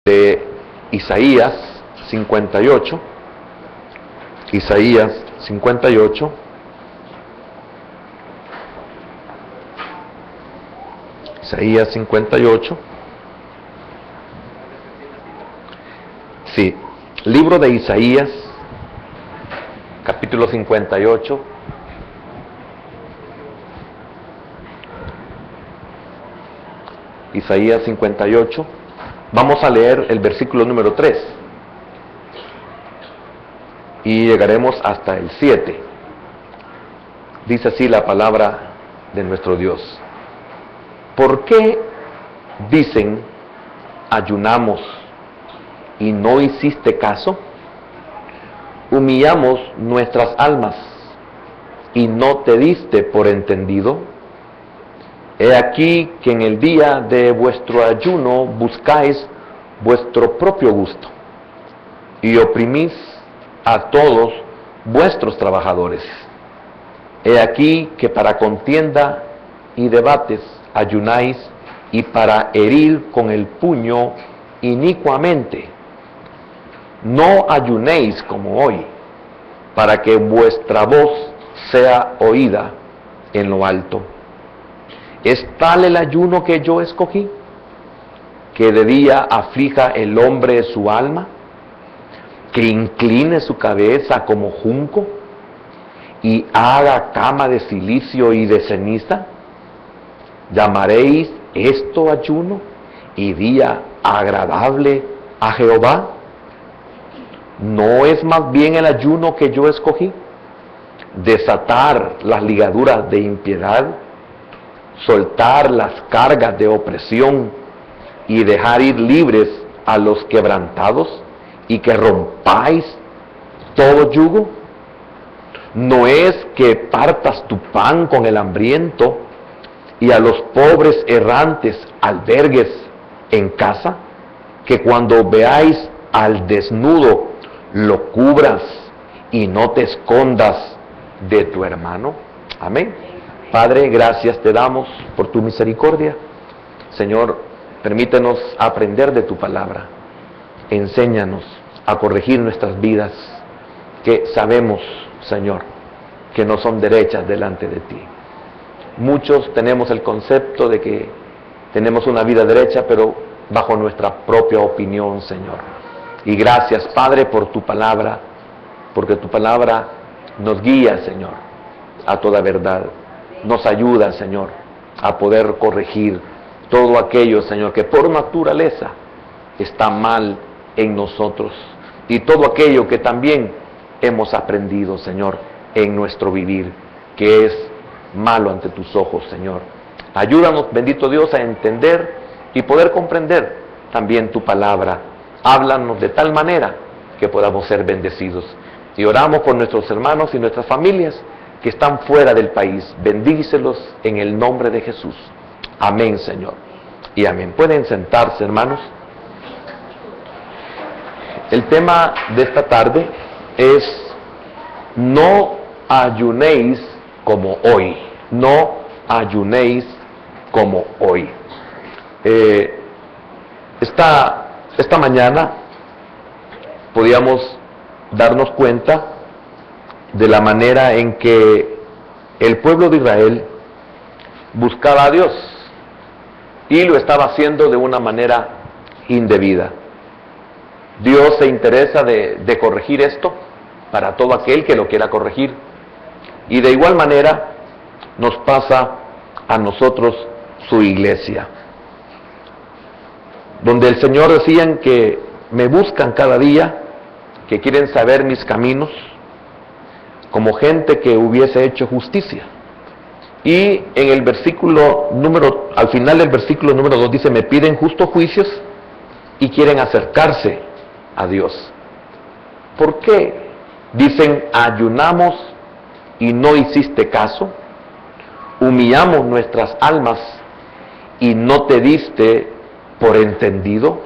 de Isaías 58. Isaías 58. Isaías 58. Sí, libro de Isaías, capítulo 58. Isaías 58. Vamos a leer el versículo número 3. Y llegaremos hasta el 7. Dice así la palabra de nuestro Dios. ¿Por qué dicen ayunamos y no hiciste caso? Humillamos nuestras almas y no te diste por entendido. He aquí que en el día de vuestro ayuno buscáis vuestro propio gusto y oprimís a todos vuestros trabajadores. He aquí que para contienda y debates ayunáis y para herir con el puño inicuamente. No ayunéis como hoy, para que vuestra voz sea oída en lo alto. ¿Es tal el ayuno que yo escogí, que de día aflija el hombre su alma, que incline su cabeza como junco y haga cama de silicio y de ceniza? ¿Llamaréis esto ayuno y día agradable a Jehová? ¿No es más bien el ayuno que yo escogí? Desatar las ligaduras de impiedad, soltar las cargas de opresión y dejar ir libres a los quebrantados, y que rompáis todo yugo. ¿No es que partas tu pan con el hambriento y a los pobres errantes albergues en casa? Que cuando veáis al desnudo lo cubras y no te escondas de tu hermano. Amén. Padre, gracias te damos por tu misericordia. Señor, permítenos aprender de tu palabra. Enséñanos a corregir nuestras vidas, que sabemos, Señor, que no son derechas delante de ti. Muchos tenemos el concepto de que tenemos una vida derecha, pero bajo nuestra propia opinión, Señor. Y gracias, Padre, por tu palabra, porque tu palabra nos guía, Señor, a toda verdad. Nos ayuda, Señor, a poder corregir todo aquello, Señor, que por naturaleza está mal en nosotros, y todo aquello que también hemos aprendido, Señor, en nuestro vivir, que es malo ante tus ojos, Señor. Ayúdanos, bendito Dios, a entender y poder comprender también tu palabra. Háblanos de tal manera que podamos ser bendecidos. Y oramos por nuestros hermanos y nuestras familias que están fuera del país. Bendícelos en el nombre de Jesús. Amén, Señor. Y amén. Pueden sentarse, hermanos. El tema de esta tarde es: no ayunéis como hoy. No ayunéis como hoy. Esta mañana podíamos darnos cuenta de la manera en que el pueblo de Israel buscaba a Dios y lo estaba haciendo de una manera indebida. Dios se interesa de corregir esto para todo aquel que lo quiera corregir, y de igual manera nos pasa a nosotros, su iglesia, donde el Señor decía que me buscan cada día, que quieren saber mis caminos, como gente que hubiese hecho justicia. Y en el versículo al final del versículo número 2 dice: me piden justos juicios y quieren acercarse a Dios. ¿Por qué dicen ayunamos y no hiciste caso? Humillamos nuestras almas y no te diste por entendido.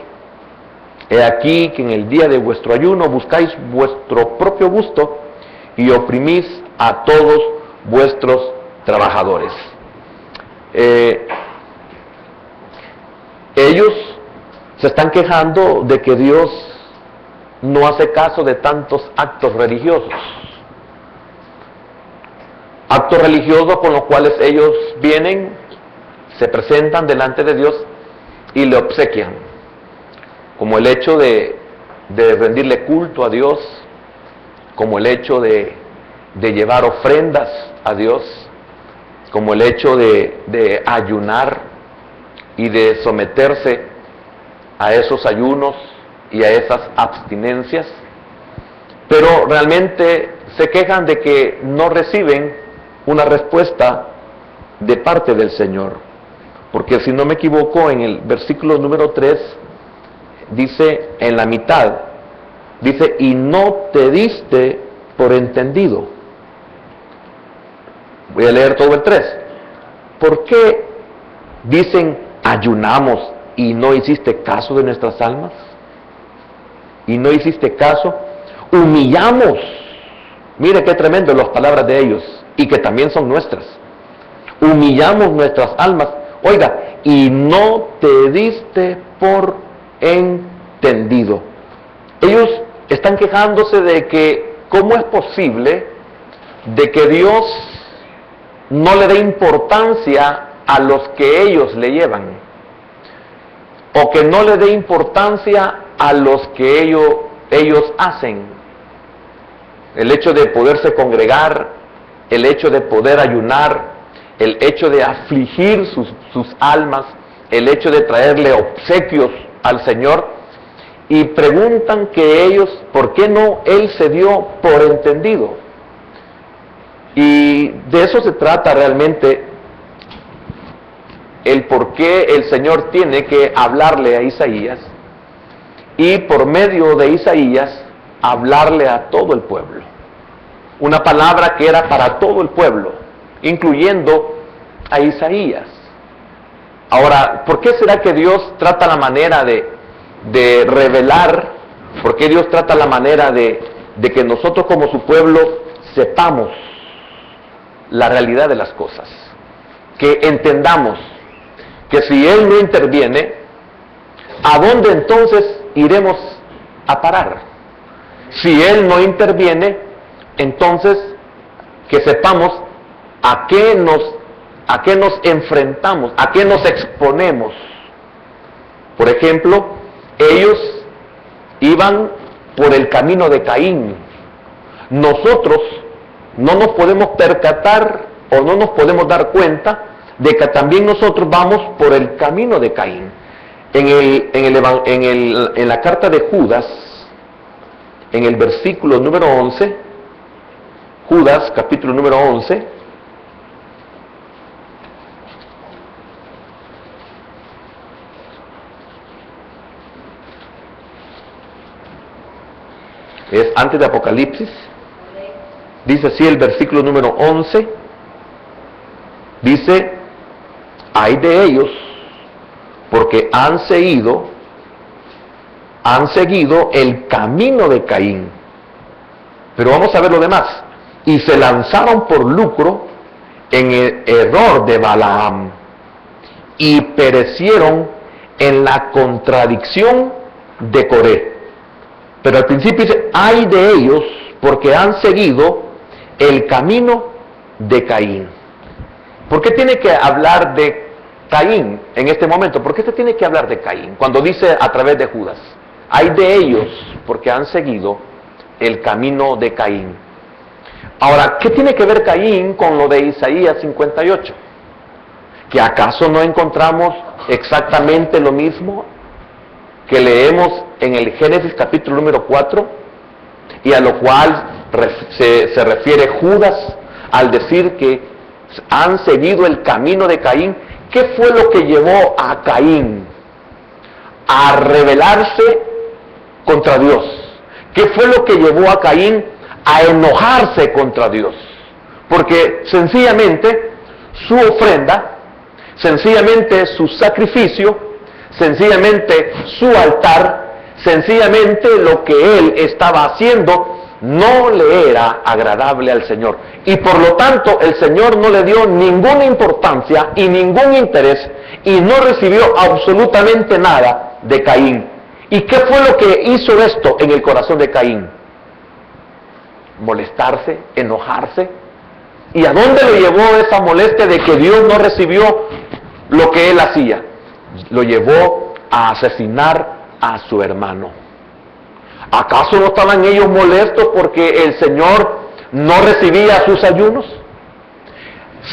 He aquí que en el día de vuestro ayuno buscáis vuestro propio gusto y oprimís a todos vuestros trabajadores. Ellos se están quejando de que Dios no hace caso de tantos actos religiosos. Actos religiosos con los cuales ellos vienen, se presentan delante de Dios y le obsequian. Como el hecho de rendirle culto a Dios, como el hecho de llevar ofrendas a Dios, como el hecho de ayunar y de someterse a esos ayunos y a esas abstinencias, pero realmente se quejan de que no reciben una respuesta de parte del Señor, porque si no me equivoco, en el versículo número 3 dice, en la mitad, dice, y no te diste por entendido. Voy a leer todo el 3. ¿Por qué dicen ayunamos y no hiciste caso de nuestras almas? Y no hiciste caso. Humillamos. Mire qué tremendo las palabras de ellos, y que también son nuestras. Humillamos nuestras almas. Oiga, y no te diste por entendido. Ellos están quejándose de que cómo es posible de que Dios no le dé importancia a los que ellos le llevan, o que no le dé importancia a los que ellos hacen. El hecho de poderse congregar, el hecho de poder ayunar, el hecho de afligir sus almas, el hecho de traerle obsequios al Señor, y preguntan que ellos, ¿por qué no Él se dio por entendido? Y de eso se trata realmente, el por qué el Señor tiene que hablarle a Isaías, y por medio de Isaías hablarle a todo el pueblo. Una palabra que era para todo el pueblo, incluyendo a Isaías. Ahora, ¿por qué será que Dios trata la manera de revelar? ¿Por qué Dios trata la manera de que nosotros como su pueblo sepamos la realidad de las cosas? Que entendamos que si Él no interviene, ¿a dónde entonces iremos a parar? Si Él no interviene, entonces que sepamos a qué nos enfrentamos, a qué nos exponemos. Por ejemplo, ellos iban por el camino de Caín. Nosotros no nos podemos percatar o no nos podemos dar cuenta de que también nosotros vamos por el camino de Caín. En la carta de Judas, en el versículo número 11, Judas, capítulo número 11, es antes de Apocalipsis, dice así el versículo número 11, dice, ay de ellos, porque han seguido el camino de Caín. Pero vamos a ver lo demás. Y se lanzaron por lucro en el error de Balaam, y perecieron en la contradicción de Coré. Pero al principio dice, ay de ellos, porque han seguido el camino de Caín. ¿Por qué tiene que hablar de Caín en este momento? ¿Por qué se tiene que hablar de Caín cuando dice a través de Judas? Ay de ellos, porque han seguido el camino de Caín. Ahora, ¿qué tiene que ver Caín con lo de Isaías 58? ¿Que acaso no encontramos exactamente lo mismo que leemos en el Génesis capítulo número 4? Y a lo cual se refiere Judas al decir que han seguido el camino de Caín. ¿Qué fue lo que llevó a Caín a rebelarse contra Dios? ¿Qué fue lo que llevó a Caín a enojarse contra Dios? Porque sencillamente su ofrenda, sencillamente su sacrificio, sencillamente su altar, sencillamente lo que él estaba haciendo no le era agradable al Señor. Y por lo tanto el Señor no le dio ninguna importancia y ningún interés, y no recibió absolutamente nada de Caín. ¿Y qué fue lo que hizo esto en el corazón de Caín? Molestarse, enojarse. ¿Y a dónde lo llevó esa molestia de que Dios no recibió lo que él hacía? Lo llevó a asesinar a su hermano. ¿Acaso no estaban ellos molestos porque el Señor no recibía sus ayunos?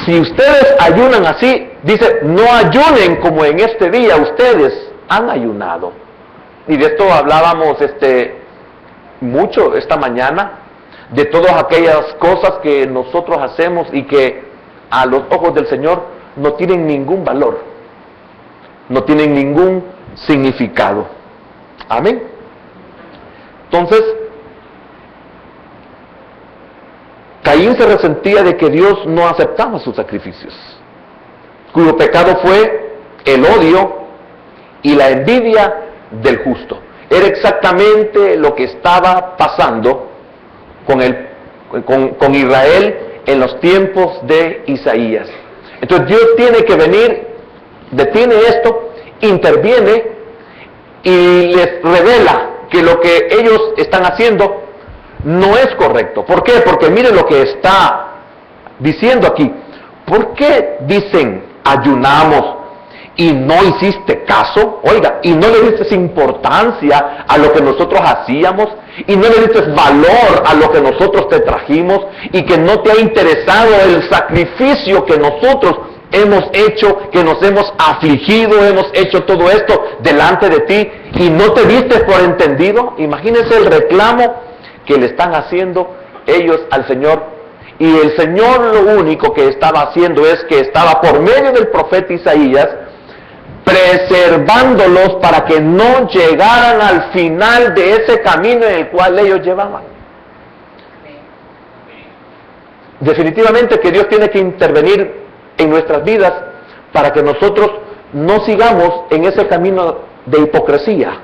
Si ustedes ayunan así, dice, no ayunen como en este día ustedes han ayunado. Y de esto hablábamos mucho esta mañana, de todas aquellas cosas que nosotros hacemos y que a los ojos del Señor no tienen ningún valor, no tienen ningún significado. Amén. Entonces, Caín se resentía de que Dios no aceptaba sus sacrificios, cuyo pecado fue el odio y la envidia del justo. Era exactamente lo que estaba pasando con Israel en los tiempos de Isaías. Entonces Dios tiene que venir, detiene esto, interviene y les revela que lo que ellos están haciendo no es correcto. ¿Por qué? Porque miren lo que está diciendo aquí. ¿Por qué dicen ayunamos y no hiciste caso? Oiga, y no le diste importancia a lo que nosotros hacíamos, y no le diste valor a lo que nosotros te trajimos, y que no te ha interesado el sacrificio que nosotros hemos hecho, que nos hemos afligido, hemos hecho todo esto delante de ti, y no te diste por entendido. Imagínense el reclamo que le están haciendo ellos al Señor. Y el Señor lo único que estaba haciendo es que estaba por medio del profeta Isaías preservándolos para que no llegaran al final de ese camino en el cual ellos llevaban. Definitivamente que Dios tiene que intervenir en nuestras vidas para que nosotros no sigamos en ese camino de hipocresía.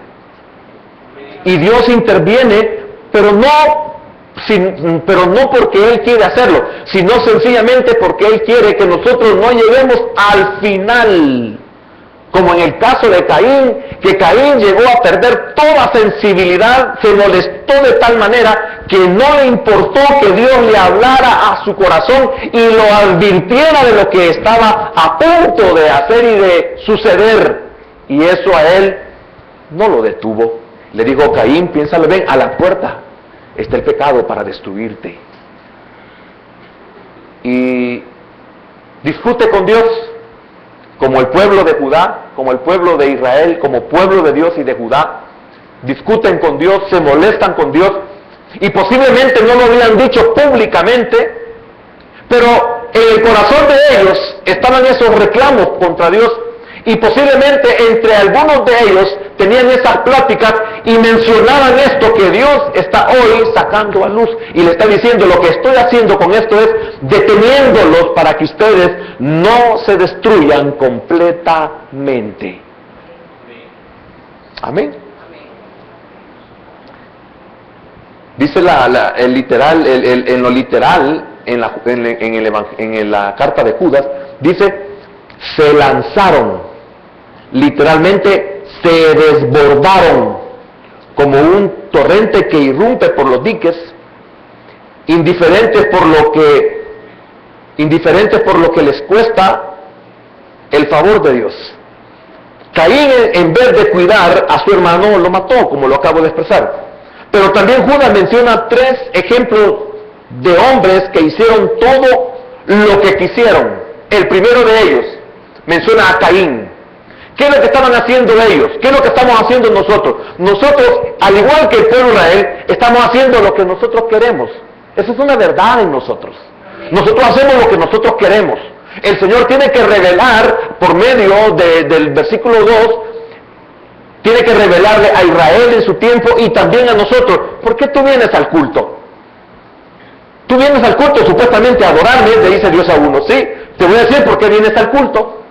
Y Dios interviene, pero no porque Él quiere hacerlo, sino sencillamente porque Él quiere que nosotros no lleguemos al final. Como en el caso de Caín, que Caín llegó a perder toda sensibilidad, se molestó de tal manera que no le importó que Dios le hablara a su corazón y lo advirtiera de lo que estaba a punto de hacer y de suceder. Y eso a él no lo detuvo. Le dijo: Caín, piénsalo bien, a la puerta está el pecado para destruirte. Y discute con Dios, como el pueblo de Judá, como el pueblo de Israel, como pueblo de Dios y de Judá, discuten con Dios, se molestan con Dios, y posiblemente no lo habían dicho públicamente, pero en el corazón de ellos estaban esos reclamos contra Dios, y posiblemente entre algunos de ellos tenían esas pláticas y mencionaban esto que Dios está hoy sacando a luz, y le está diciendo: lo que estoy haciendo con esto es deteniéndolos para que ustedes no se destruyan completamente. Amén. Dice el literal, en lo literal, en la carta de Judas, dice: se lanzaron. Literalmente se desbordaron como un torrente que irrumpe por los diques, indiferentes por lo que les cuesta el favor de Dios. Caín, en vez de cuidar a su hermano, lo mató, como lo acabo de expresar. Pero también Judas menciona 3 ejemplos de hombres que hicieron todo lo que quisieron. El primero de ellos menciona a Caín. ¿Qué es lo que estaban haciendo ellos? ¿Qué es lo que estamos haciendo nosotros? Nosotros, al igual que el pueblo de Israel, estamos haciendo lo que nosotros queremos. Eso es una verdad en nosotros. Nosotros hacemos lo que nosotros queremos. El Señor tiene que revelar, por medio del versículo 2, tiene que revelarle a Israel en su tiempo y también a nosotros: ¿por qué tú vienes al culto? Tú vienes al culto supuestamente a adorarme, le dice Dios a uno. Sí, te voy a decir por qué vienes al culto.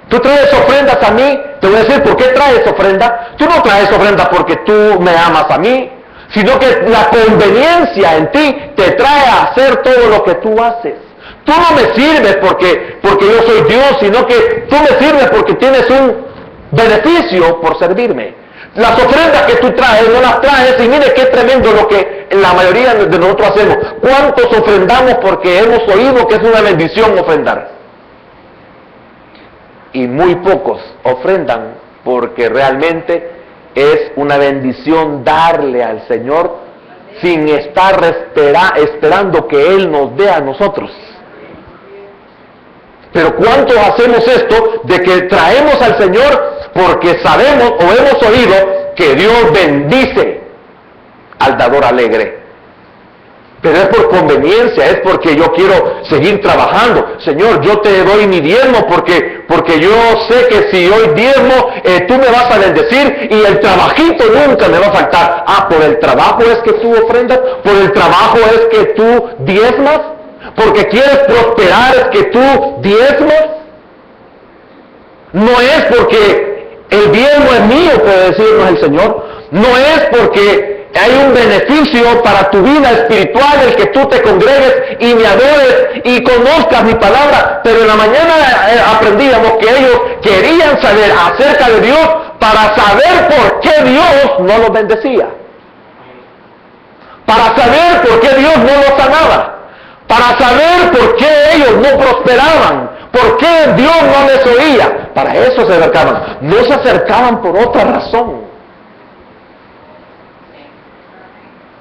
Tú traes ofrendas a mí, te voy a decir por qué traes ofrenda. Tú no traes ofrenda porque tú me amas a mí, sino que la conveniencia en ti te trae a hacer todo lo que tú haces. Tú no me sirves porque yo soy Dios, sino que tú me sirves porque tienes beneficio por servirme. Las ofrendas que tú traes, no las traes, y mire qué tremendo lo que la mayoría de nosotros hacemos. ¿Cuántos ofrendamos porque hemos oído que es una bendición ofrendar? Y muy pocos ofrendan porque realmente es una bendición darle al Señor sin estar esperando que Él nos dé a nosotros. Pero ¿cuántos hacemos esto de que traemos al Señor porque sabemos o hemos oído que Dios bendice al dador alegre? Pero es por conveniencia, es porque yo quiero seguir trabajando. Señor, yo te doy mi diezmo porque yo sé que si hoy diezmo, tú me vas a bendecir y el trabajito nunca me va a faltar. Ah, por el trabajo es que tú ofrendas, por el trabajo es que tú diezmas, porque quieres prosperar es que tú diezmas. No es porque el diezmo es mío, puede decirnos el Señor. No es porque hay un beneficio para tu vida espiritual el que tú te congregues y me adores y conozcas mi palabra. Pero en la mañana aprendíamos que ellos querían saber acerca de Dios para saber por qué Dios no los bendecía, para saber por qué Dios no los sanaba, para saber por qué ellos no prosperaban, por qué Dios no les oía. Para eso se acercaban, no se acercaban por otra razón.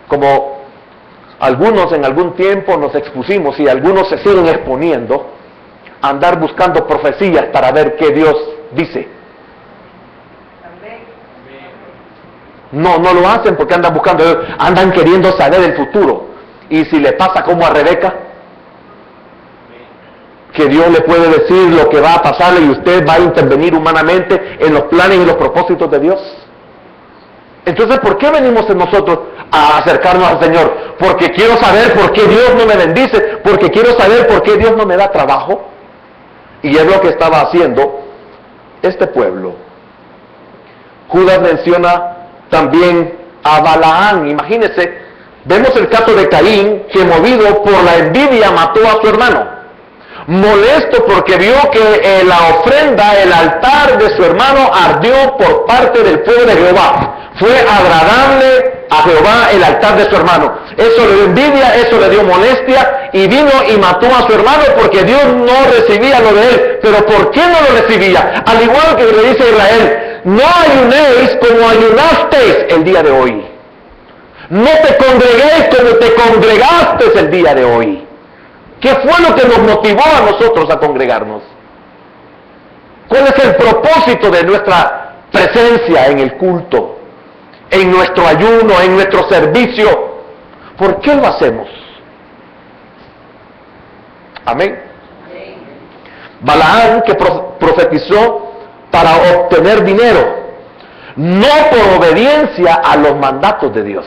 Como algunos en algún tiempo nos expusimos y algunos se siguen exponiendo a andar buscando profecías para ver qué Dios dice. No lo hacen porque andan buscando, andan queriendo saber el futuro. Y si le pasa como a Rebeca, que Dios le puede decir lo que va a pasarle y usted va a intervenir humanamente en los planes y los propósitos de Dios. Entonces, ¿por qué venimos nosotros a acercarnos al Señor? Porque quiero saber por qué Dios no me bendice, porque quiero saber por qué Dios no me da trabajo. Y es lo que estaba haciendo este pueblo. Judas menciona también a Balaán. Imagínense, vemos el caso de Caín, que movido por la envidia mató a su hermano. Molesto porque vio que la ofrenda, el altar de su hermano ardió por parte del fuego de Jehová. Fue agradable a Jehová el altar de su hermano. Eso le dio envidia, eso le dio molestia y vino y mató a su hermano porque Dios no recibía lo de él. Pero ¿por qué no lo recibía? Al igual que le dice a Israel, no ayunéis como ayunasteis el día de hoy. No te congreguéis como te congregaste el día de hoy. ¿Qué fue lo que nos motivó a nosotros a congregarnos? ¿Cuál es el propósito de nuestra presencia en el culto, en nuestro ayuno, en nuestro servicio? ¿Por qué lo hacemos? Amén. Balaán, que profetizó para obtener dinero, no por obediencia a los mandatos de Dios,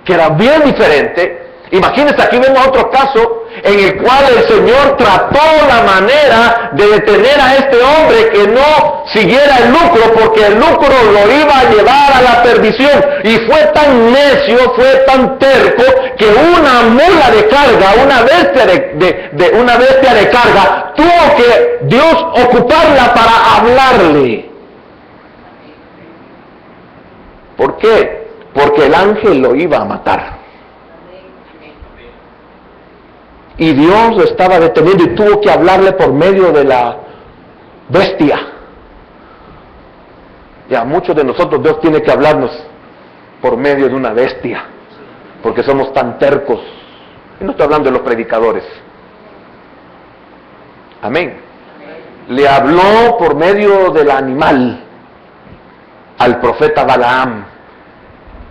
que era bien diferente. Imagínense, aquí vemos otro caso en el cual el Señor trató la manera de detener a este hombre que no siguiera el lucro, porque el lucro lo iba a llevar a la perdición. Y fue tan necio, fue tan terco, que una mula de carga, una bestia de carga, tuvo que Dios ocuparla para hablarle. ¿Por qué? Porque el ángel lo iba a matar. Y Dios lo estaba deteniendo y tuvo que hablarle por medio de la bestia. Y a muchos de nosotros Dios tiene que hablarnos por medio de una bestia, porque somos tan tercos. Y no estoy hablando de los predicadores. Amén. Le habló por medio del animal al profeta Balaam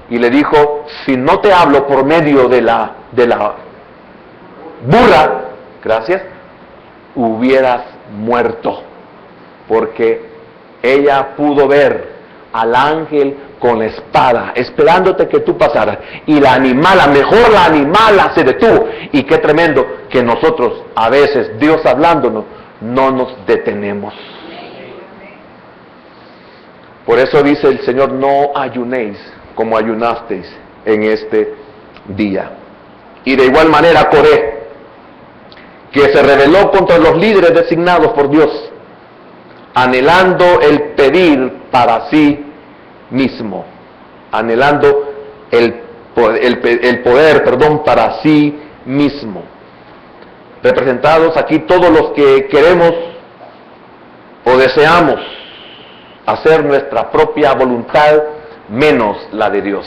y le dijo, si no te hablo por medio de la burra, gracias, hubieras muerto, porque ella pudo ver al ángel con la espada esperándote que tú pasaras, y la animala se detuvo. Y qué tremendo que nosotros a veces, Dios hablándonos, no nos detenemos. Por eso dice el Señor, no ayunéis como ayunasteis en este día. Y de igual manera Coré, que se rebeló contra los líderes designados por Dios, anhelando el pedir para sí mismo, anhelando el poder, para sí mismo. Representados aquí todos los que queremos o deseamos hacer nuestra propia voluntad menos la de Dios.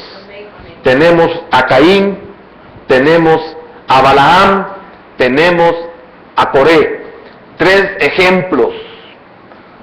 Tenemos a Caín, tenemos a Balaam, tenemos a Coré. 3 ejemplos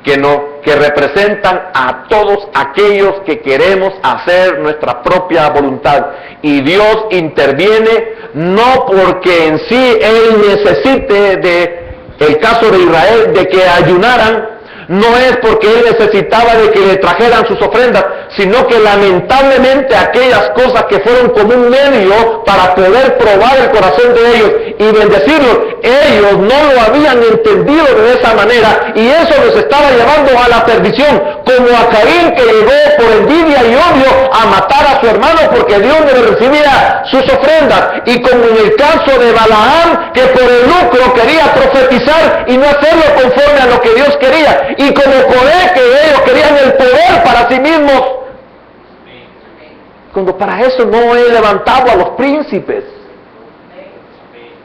que representan a todos aquellos que queremos hacer nuestra propia voluntad. Y Dios interviene no porque en sí Él necesite el caso de Israel de que ayunaran, no es porque Él necesitaba de que le trajeran sus ofrendas, sino que lamentablemente aquellas cosas que fueron como un medio para poder probar el corazón de ellos y bendecirlos, ellos no lo habían entendido de esa manera, y eso los estaba llevando a la perdición, como a Caín, que llegó por envidia y odio a matar a su hermano porque Dios no le recibía sus ofrendas, y como en el caso de Balaam, que por el lucro quería profetizar y no hacerlo conforme a lo que Dios quería, y como Coré, que ellos querían el poder para sí mismos, cuando para eso no he levantado a los príncipes.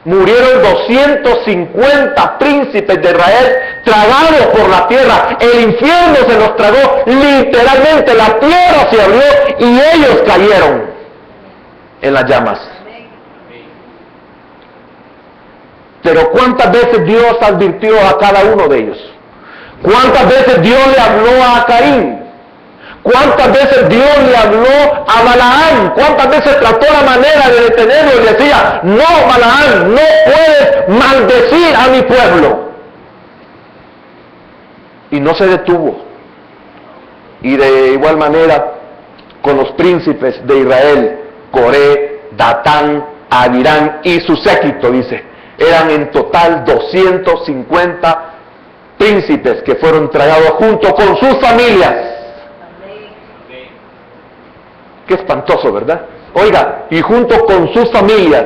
Murieron 250 príncipes de Israel tragados por la tierra. El infierno se los tragó, literalmente la tierra se abrió y ellos cayeron en las llamas. Pero ¿cuántas veces Dios advirtió a cada uno de ellos? ¿Cuántas veces Dios le habló a Caín? ¿Cuántas veces Dios le habló a Balaam? ¿Cuántas veces trató la manera de detenerlo y decía, no, Balaam, no puedes maldecir a mi pueblo? Y no se detuvo. Y de igual manera con los príncipes de Israel, Coré, Datán, Abirán y su séquito, dice. Eran en total 250 príncipes que fueron tragados junto con sus familias. Qué espantoso, ¿verdad? Oiga, y junto con sus familias,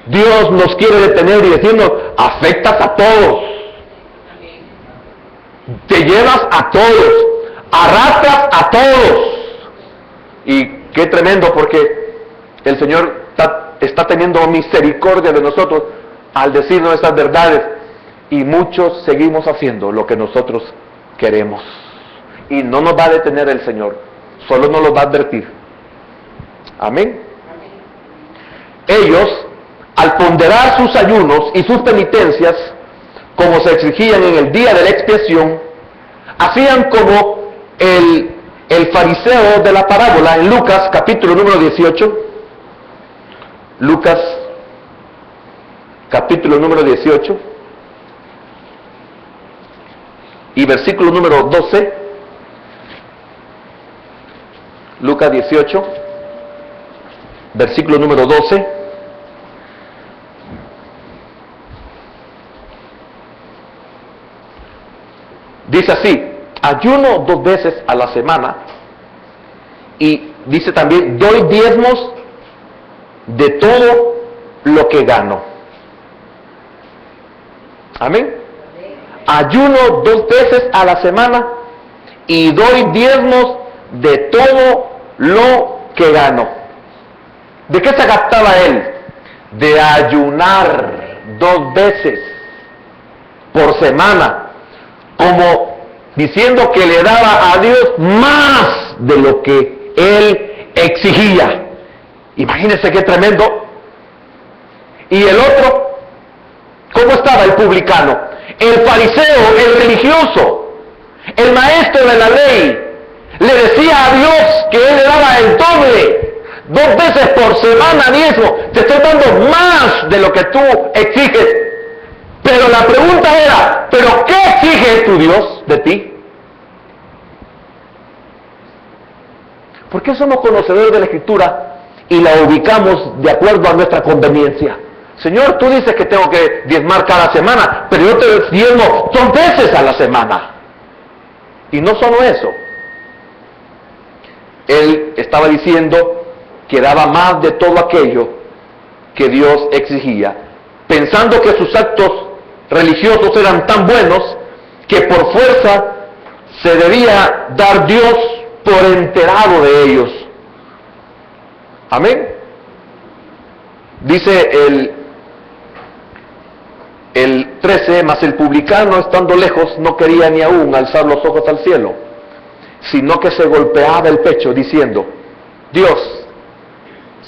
Dios nos quiere detener y decirnos, afectas a todos, te llevas a todos, arrastras a todos. Y qué tremendo, porque el Señor está teniendo misericordia de nosotros al decirnos estas verdades, y muchos seguimos haciendo lo que nosotros queremos. Y no nos va a detener el Señor, solo nos lo va a advertir. Amén. Ellos, al ponderar sus ayunos y sus penitencias, como se exigían en el día de la expiación, hacían como el fariseo de la parábola en Lucas capítulo número 18. Lucas capítulo número 18 y versículo número 12. Lucas 18, versículo número 12. Dice así: ayuno 2 veces a la semana, y dice también, doy diezmos de todo lo que gano. Amén. Ayuno 2 veces a la semana y doy diezmos de todo lo que gano. ¿De qué se gastaba él? De ayunar 2 veces por semana, como diciendo que le daba a Dios más de lo que él exigía. Imagínense qué tremendo. Y el otro, ¿cómo estaba el publicano? El fariseo, el religioso, el maestro de la ley, le decía a Dios que él le daba el doble, 2 veces por semana diezmo. Te estoy dando más de lo que tú exiges. Pero la pregunta era, ¿pero qué exige tu Dios de ti? ¿Por qué somos conocedores de la Escritura y la ubicamos de acuerdo a nuestra conveniencia? Señor, tú dices que tengo que diezmar cada semana, pero yo te diezmo 2 veces a la semana. Y no solo eso. Él estaba diciendo que daba más de todo aquello que Dios exigía, pensando que sus actos religiosos eran tan buenos que por fuerza se debía dar Dios por enterado de ellos. Amén. Dice el 13, mas el publicano, estando lejos, no quería ni aún alzar los ojos al cielo, sino que se golpeaba el pecho diciendo: Dios,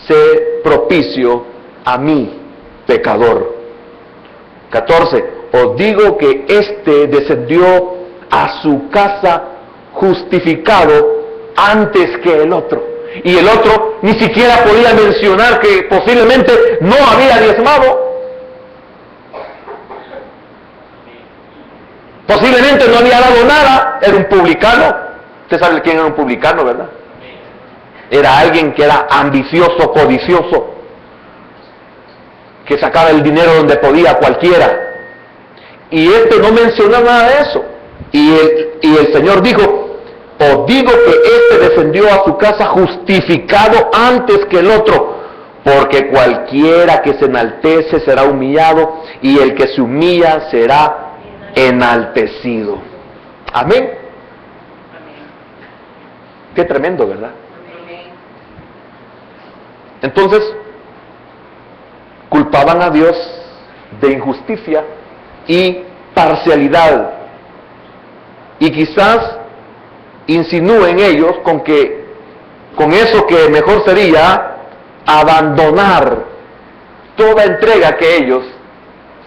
sé propicio a mí, pecador. 14, os digo que éste descendió a su casa justificado antes que el otro. Y el otro ni siquiera podía mencionar que posiblemente no había diezmado. Posiblemente no había dado nada. Era un publicano. Usted sabe quién era un publicano, ¿verdad? Era alguien que era ambicioso, codicioso, que sacaba el dinero donde podía cualquiera. Y este no mencionó nada de eso. Y el Señor dijo: os digo que este descendió a su casa justificado antes que el otro, porque cualquiera que se enaltece será humillado, y el que se humilla será enaltecido. Amén. Qué tremendo, ¿verdad? Entonces, culpaban a Dios de injusticia y parcialidad, y quizás insinúen ellos con eso que mejor sería abandonar toda entrega que ellos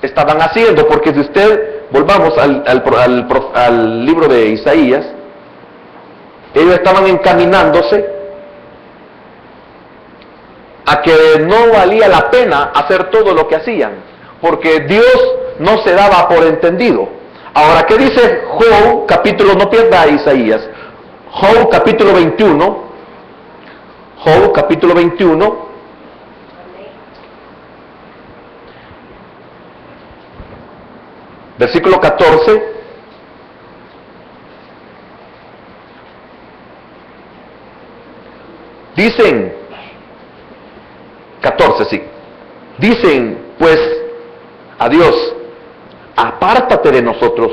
estaban haciendo, porque si usted, volvamos al libro de Isaías, ellos estaban encaminándose a que no valía la pena hacer todo lo que hacían, porque Dios no se daba por entendido. Ahora, ¿qué dice Job capítulo, no pierda Isaías, Job capítulo 21, Job capítulo 21, versículo 14, dicen, 14, sí, dicen pues a Dios: apártate de nosotros,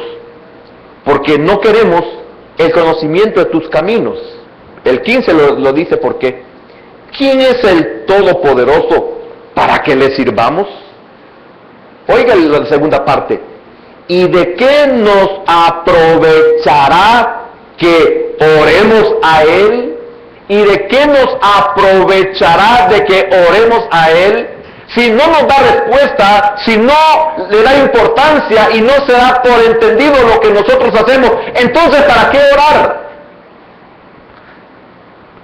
porque no queremos el conocimiento de tus caminos. El 15 lo dice, ¿por qué? ¿Quién es el Todopoderoso para que le sirvamos? Oiga la segunda parte: ¿y de qué nos aprovechará que oremos a Él? ¿Y de qué nos aprovechará de que oremos a Él? Si no nos da respuesta, si no le da importancia y no se da por entendido lo que nosotros hacemos, entonces ¿para qué orar?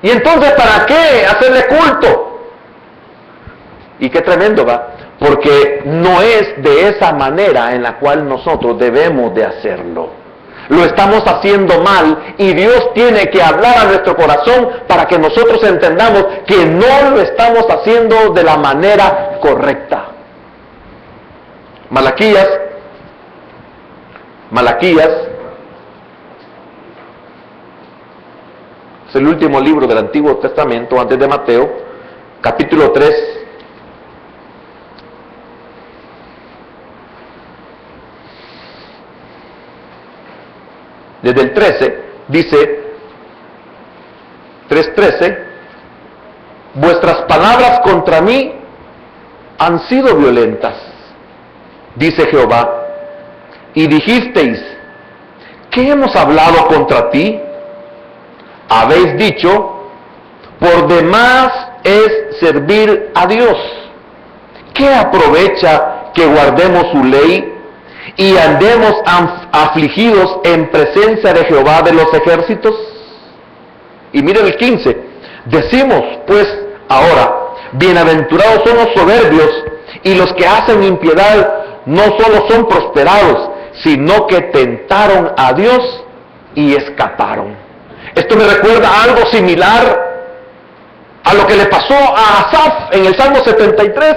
Y entonces ¿para qué hacerle culto? Y qué tremendo, ¿va? Porque no es de esa manera en la cual nosotros debemos de hacerlo. Lo estamos haciendo mal y Dios tiene que hablar a nuestro corazón para que nosotros entendamos que no lo estamos haciendo de la manera correcta. Malaquías es el último libro del Antiguo Testamento antes de Mateo, capítulo 3. Desde el 13, dice, 3:13, vuestras palabras contra mí han sido violentas, dice Jehová, y dijisteis: ¿qué hemos hablado contra ti? Habéis dicho: por demás es servir a Dios. ¿Qué aprovecha que guardemos su ley y andemos afligidos en presencia de Jehová de los ejércitos? Y miren el 15, decimos pues ahora: bienaventurados son los soberbios, y los que hacen impiedad no solo son prosperados, sino que tentaron a Dios y escaparon. Esto me recuerda a algo similar a lo que le pasó a Asaf en el Salmo 73.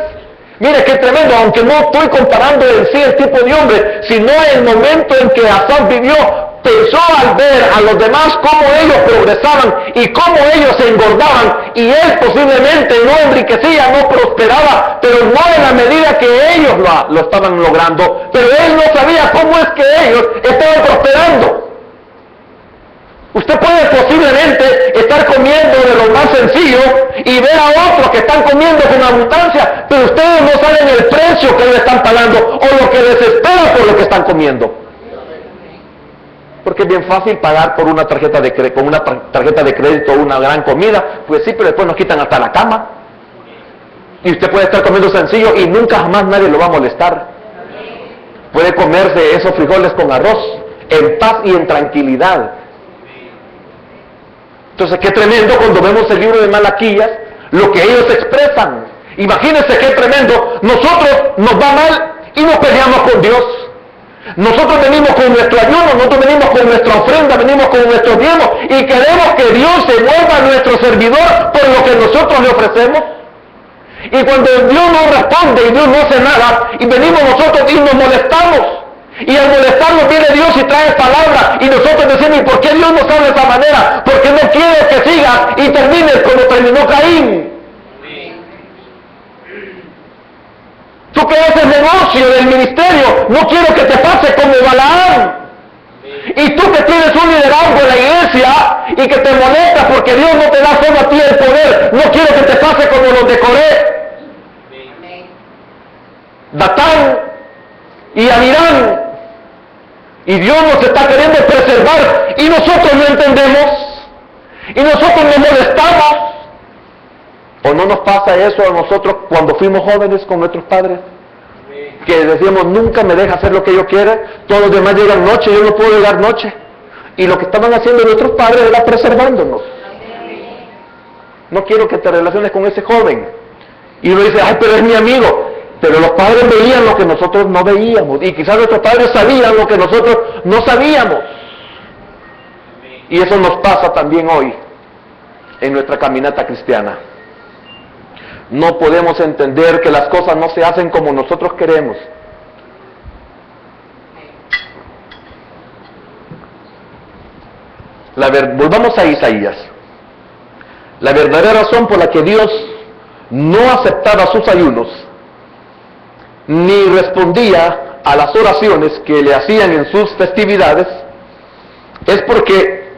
Mire qué tremendo, aunque no estoy comparando en sí el tipo de hombre, sino el momento en que Asaf vivió, pensó al ver a los demás cómo ellos progresaban y cómo ellos se engordaban, y él posiblemente no enriquecía, no prosperaba, pero no en la medida que ellos lo estaban logrando, pero él no sabía cómo es que ellos estaban prosperando. Usted puede posiblemente estar comiendo de lo más sencillo y ver a otros que están comiendo con abundancia, pero ustedes no saben el precio que le están pagando o lo que les espera por lo que están comiendo. Porque es bien fácil pagar por una tarjeta con una tarjeta de crédito una gran comida, pues sí, pero después nos quitan hasta la cama. Y usted puede estar comiendo sencillo y nunca jamás nadie lo va a molestar. Puede comerse esos frijoles con arroz en paz y en tranquilidad. Entonces, qué tremendo cuando vemos el libro de Malaquías, lo que ellos expresan. Imagínense qué tremendo. Nosotros nos va mal y nos peleamos con Dios. Nosotros venimos con nuestro ayuno, nosotros venimos con nuestra ofrenda, venimos con nuestro diezmo y queremos que Dios se vuelva nuestro servidor por lo que nosotros le ofrecemos. Y cuando Dios no responde y Dios no hace nada, y venimos nosotros y nos molestamos. Y al molestarnos viene Dios y trae palabra, y nosotros decimos, ¿y por qué Dios nos habla de esa manera? Porque no quiere que sigas y termines como terminó Caín. Tú que haces negocio del ministerio, no quiero que te pase como Balaam. Y tú que tienes un liderazgo en la iglesia y que te molesta porque Dios no te da solo a ti el poder, no quiero que te pase como los de Coré, Datán y Abiram. Y Dios nos está queriendo preservar y nosotros no entendemos y nosotros nos molestamos. ¿O no nos pasa eso a nosotros cuando fuimos jóvenes con nuestros padres? Que decíamos, nunca me deja hacer lo que yo quiera, todos los demás llegan noche, yo no puedo llegar noche. Y lo que estaban haciendo nuestros padres era preservándonos. No quiero que te relaciones con ese joven. Y uno dice, ay, pero es mi amigo. Pero los padres veían lo que nosotros no veíamos. Y quizás nuestros padres sabían lo que nosotros no sabíamos. Y eso nos pasa también hoy en nuestra caminata cristiana. No podemos entender que las cosas no se hacen como nosotros queremos. Volvamos a Isaías. La verdadera razón por la que Dios no aceptaba sus ayunos, ni respondía a las oraciones que le hacían en sus festividades, es porque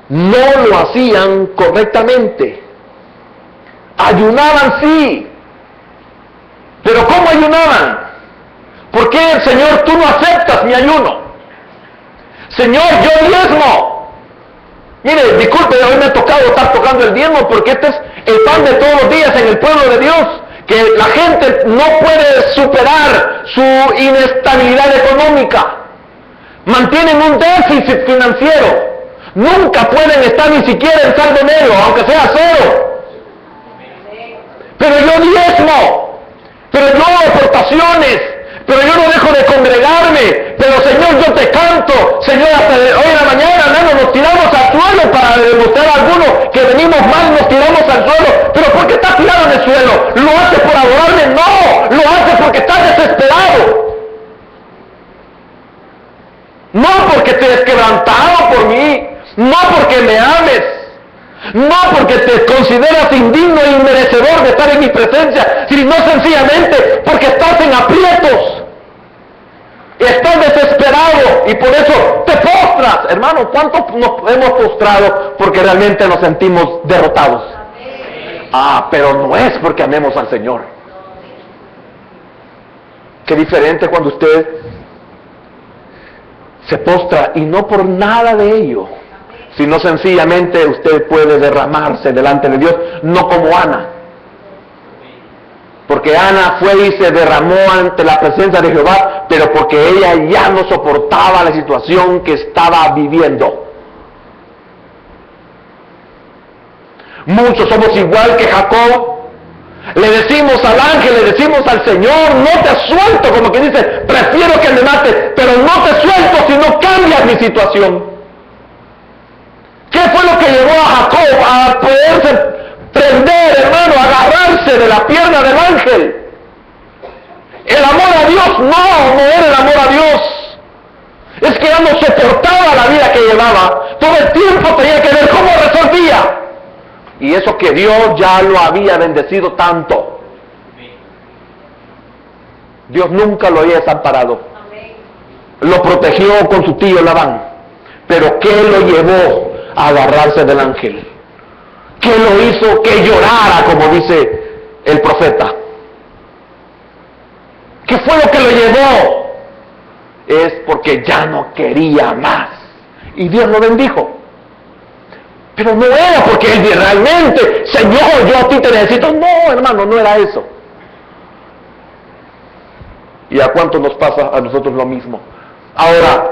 no lo hacían correctamente. Ayunaban sí, pero ¿cómo ayunaban? ¿Por qué, Señor, tú no aceptas mi ayuno? Señor, yo diezmo. Mire, disculpe, hoy me ha tocado estar tocando el diezmo porque este es el pan de todos los días en el pueblo de Dios, que la gente no puede superar su inestabilidad económica. Mantienen un déficit financiero. Nunca pueden estar ni siquiera en saldo negro, aunque sea cero. Pero yo diezmo, pero yo hago aportaciones, pero yo no dejo de congregarme, pero Señor, yo te canto, Señor, hasta hoy en la mañana, hermano, nos tiramos al suelo para demostrar a algunos que venimos mal, nos tiramos al suelo, pero ¿por qué estás tirado en el suelo? ¿Lo haces por adorarme? No, lo haces porque estás desesperado. No porque te has quebrantado por mí, no porque me ames, no porque te consideras indigno e inmerecedor de estar en mi presencia, sino sencillamente porque estás en aprietos, estás desesperado y por eso te postras. Hermano, ¿cuánto nos hemos postrado porque realmente nos sentimos derrotados? Pero no es porque amemos al Señor. Qué diferente cuando usted se postra y no por nada de ello, sino sencillamente usted puede derramarse delante de Dios, no como Ana. Porque Ana fue y se derramó ante la presencia de Jehová, pero porque ella ya no soportaba la situación que estaba viviendo. Muchos somos igual que Jacob. Le decimos al ángel, le decimos al Señor, no te suelto, como que dice, prefiero que me mate, pero no te suelto si no cambias mi situación. ¿Qué fue lo que llevó a Jacob a poderse prender, hermano, a agarrarse de la pierna del ángel? El amor a Dios, no era el amor a Dios. Es que ya no soportaba la vida que llevaba. Todo el tiempo tenía que ver cómo resolvía. Y eso que Dios ya lo había bendecido tanto. Dios nunca lo había desamparado. Lo protegió con su tío Labán. Pero ¿qué lo llevó a agarrarse del ángel. ¿Qué lo hizo que llorara, como dice el profeta? ¿Qué fue lo que lo llevó? Es porque ya no quería más. Y Dios lo bendijo. Pero no era porque él realmente, Señor, yo a ti te necesito. No, hermano, no era eso. ¿Y a cuánto nos pasa a nosotros lo mismo? Ahora,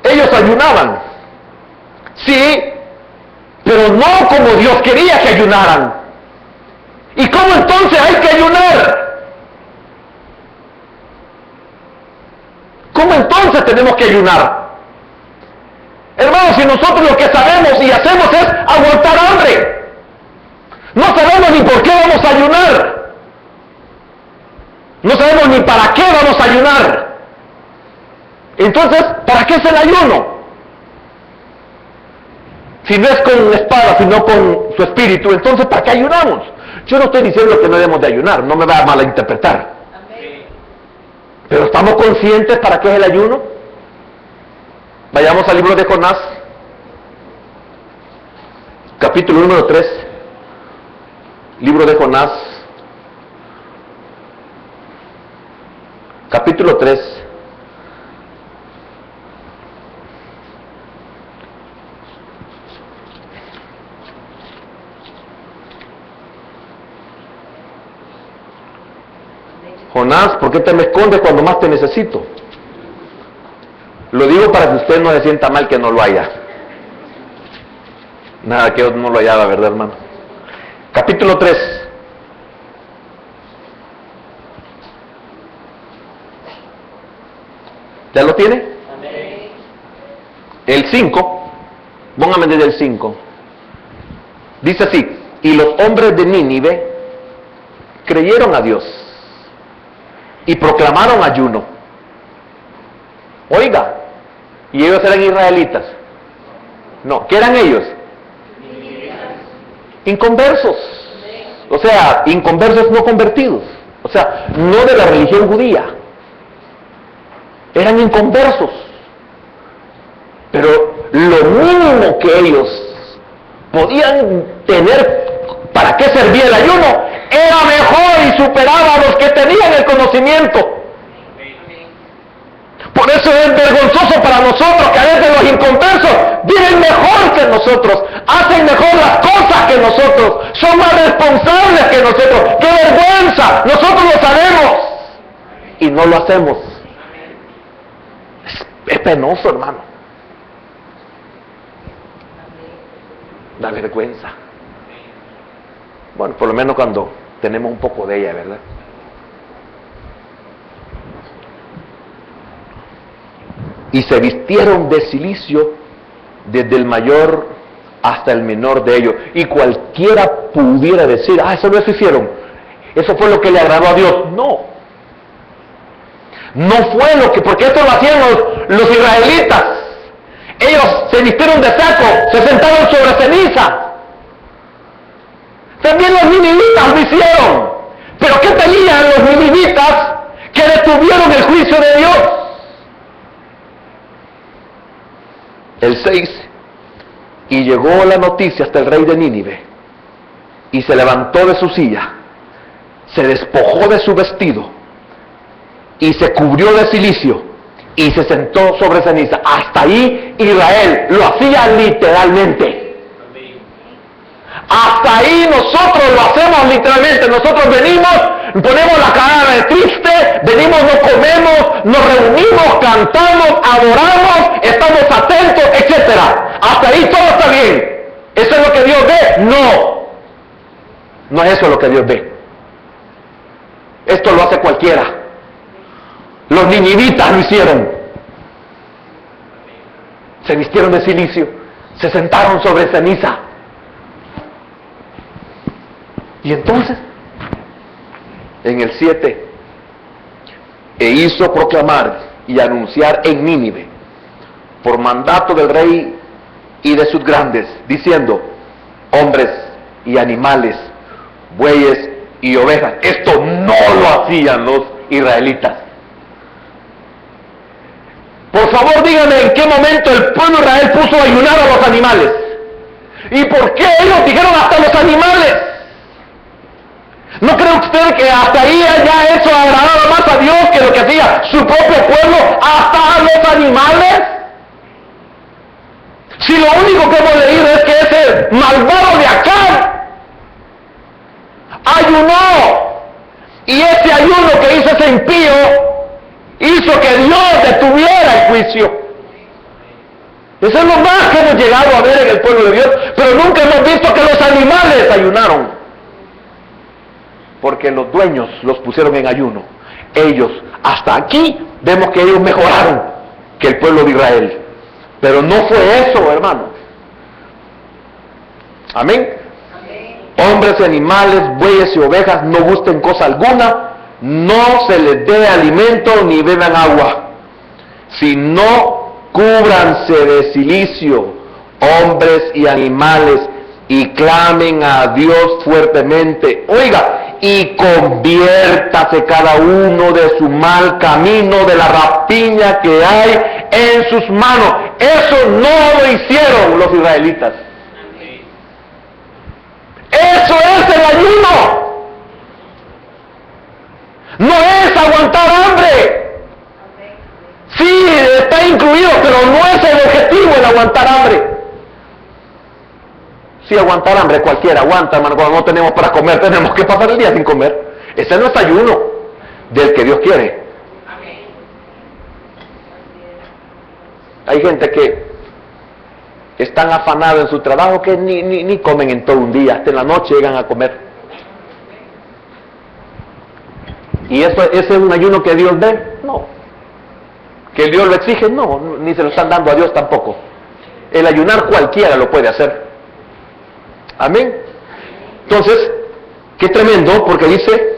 ellos ayunaban. Sí, pero no como Dios quería que ayunaran. ¿Y cómo entonces hay que ayunar? ¿Cómo entonces tenemos que ayunar? Hermanos, si nosotros lo que sabemos y hacemos es aguantar hambre, no sabemos ni por qué vamos a ayunar, no sabemos ni para qué vamos a ayunar, entonces, ¿para qué es el ayuno? Si no es con una espada, sino con su espíritu, entonces ¿para qué ayunamos? Yo no estoy diciendo que no debemos de ayunar, no me va a malinterpretar. Pero ¿estamos conscientes para qué es el ayuno? Vayamos al libro de Jonás, capítulo número 3, libro de Jonás, capítulo 3, Jonás, ¿por qué te me escondes cuando más te necesito? Lo digo para que usted no se sienta mal que no lo haya. Nada, que no lo hallaba, ¿verdad, hermano? Capítulo 3. ¿Ya lo tiene? Amén. El 5, póngame desde el 5. Dice así: y los hombres de Nínive creyeron a Dios y proclamaron ayuno. Oiga, ¿y ellos eran israelitas? No, ¿qué eran ellos? Inconversos. O sea, inconversos no convertidos. O sea, no de la religión judía. Eran inconversos. Pero lo mínimo que ellos podían tener para qué servía el ayuno era mejor y superaba a los que tenían el conocimiento. Por eso es vergonzoso para nosotros que a veces los inconversos viven mejor que nosotros, hacen mejor las cosas que nosotros, son más responsables que nosotros. ¡Qué vergüenza! Nosotros lo sabemos y no lo hacemos. Es penoso, hermano. Da vergüenza. Bueno, por lo menos cuando tenemos un poco de ella, ¿verdad? Y se vistieron de cilicio desde el mayor hasta el menor de ellos. Y cualquiera pudiera decir, eso no se hicieron, eso fue lo que le agradó a Dios. No. No fue lo que, porque esto lo hacían los israelitas. Ellos se vistieron de saco, se sentaron sobre ceniza. También los ninivitas lo hicieron. ¿Pero qué tenían los ninivitas que detuvieron el juicio de Dios? El 6, y llegó la noticia hasta el rey de Nínive, y se levantó de su silla, se despojó de su vestido, y se cubrió de cilicio, y se sentó sobre ceniza. Hasta ahí Israel lo hacía literalmente. Hasta ahí nosotros lo hacemos literalmente. Nosotros venimos, ponemos la cara de triste, venimos, no comemos, nos reunimos, cantamos, adoramos, estamos atentos, etc. Hasta ahí todo está bien. ¿Eso es lo que Dios ve? No. No es eso lo que Dios ve. Esto lo hace cualquiera. Los ninivitas lo hicieron. Se vistieron de cilicio, se sentaron sobre ceniza. Y entonces, en el 7, e hizo proclamar y anunciar en Nínive, por mandato del rey y de sus grandes, diciendo, hombres y animales, bueyes y ovejas. Esto no lo hacían los israelitas. Por favor, díganme en qué momento el pueblo de Israel puso a ayunar a los animales. ¿Y por qué ellos dijeron hasta los animales? ¿No cree usted que hasta ahí ya eso agradaba más a Dios que lo que hacía su propio pueblo, hasta a los animales? Si lo único que hemos leído es que ese malvado de Acab ayunó, y ese ayuno que hizo ese impío hizo que Dios detuviera el juicio. Eso es lo más que hemos llegado a ver en el pueblo de Dios, pero nunca hemos visto que los animales ayunaron, porque los dueños los pusieron en ayuno. Ellos, hasta aquí vemos que ellos mejoraron que el pueblo de Israel, pero no fue eso, hermano. Amén. Hombres y animales, bueyes y ovejas no gusten cosa alguna, no se les dé alimento ni beban agua, sino cúbranse de cilicio, hombres y animales, y clamen a Dios fuertemente. Oiga, y conviértase cada uno de su mal camino, de la rapiña que hay en sus manos. Eso no lo hicieron los israelitas. Eso es el ayuno. No es aguantar hambre. Sí, está incluido, pero no es el objetivo el aguantar hambre. Sí, aguantar hambre cualquiera aguanta, hermano. Cuando no tenemos para comer, tenemos que pasar el día sin comer. Ese no es ayuno del que Dios quiere. Hay gente que están afanados en su trabajo que ni comen en todo un día, hasta en la noche llegan a comer. ¿Y ese es un ayuno que Dios ve? No. ¿Que Dios lo exige? No, ni se lo están dando a Dios tampoco. El ayunar cualquiera lo puede hacer. Amén. Entonces, qué tremendo, porque dice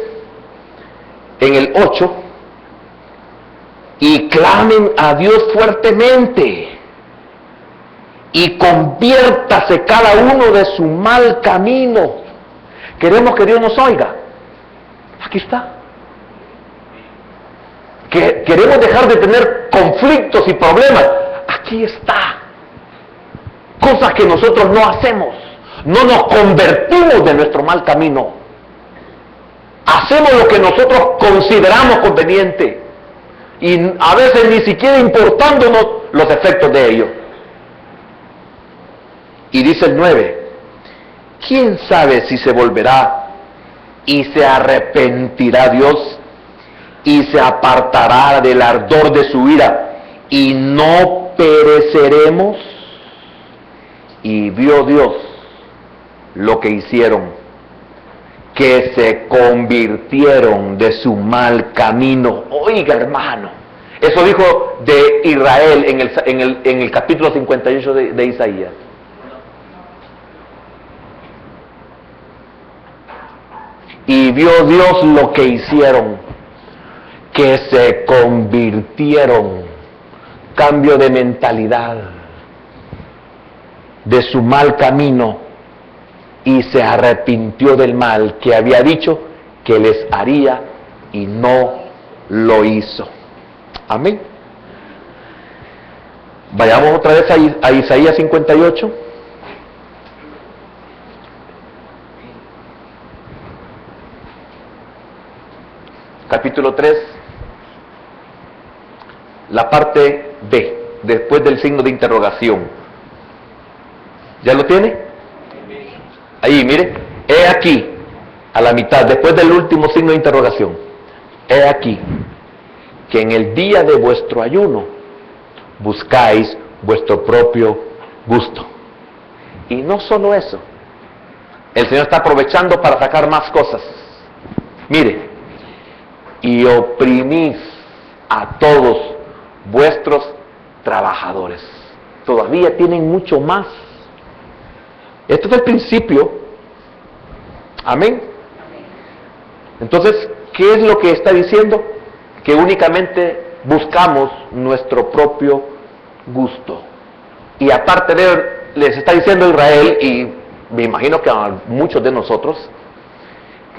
en el 8, y clamen a Dios fuertemente, y conviértase cada uno de su mal camino. Queremos que Dios nos oiga. Aquí está. Que queremos dejar de tener conflictos y problemas. Aquí está. Cosas que nosotros no hacemos. No nos convertimos de nuestro mal camino. Hacemos lo que nosotros consideramos conveniente. Y a veces ni siquiera importándonos los efectos de ello. Y dice el 9, ¿quién sabe si se volverá y se arrepentirá Dios y se apartará del ardor de su ira y no pereceremos? Y vio Dios lo que hicieron, que se convirtieron de su mal camino. Oiga, hermano, eso dijo de Israel en el capítulo 58 de Isaías. Y vio Dios lo que hicieron, que se convirtieron, cambio de mentalidad, de su mal camino, y se arrepintió del mal que había dicho que les haría y no lo hizo. Amén. Vayamos otra vez a Isaías 58. Capítulo 3, la parte B, después del signo de interrogación. ¿Ya lo tiene? Ahí, mire, he aquí, a la mitad, después del último signo de interrogación. He aquí, que en el día de vuestro ayuno buscáis vuestro propio gusto. Y no solo eso, el Señor está aprovechando para sacar más cosas. Mire, y oprimís a todos vuestros trabajadores. Todavía tienen mucho más. Esto es el principio. Amén. Entonces, ¿qué es lo que está diciendo? Que únicamente buscamos nuestro propio gusto. Y aparte de él, les está diciendo a Israel, y me imagino que a muchos de nosotros,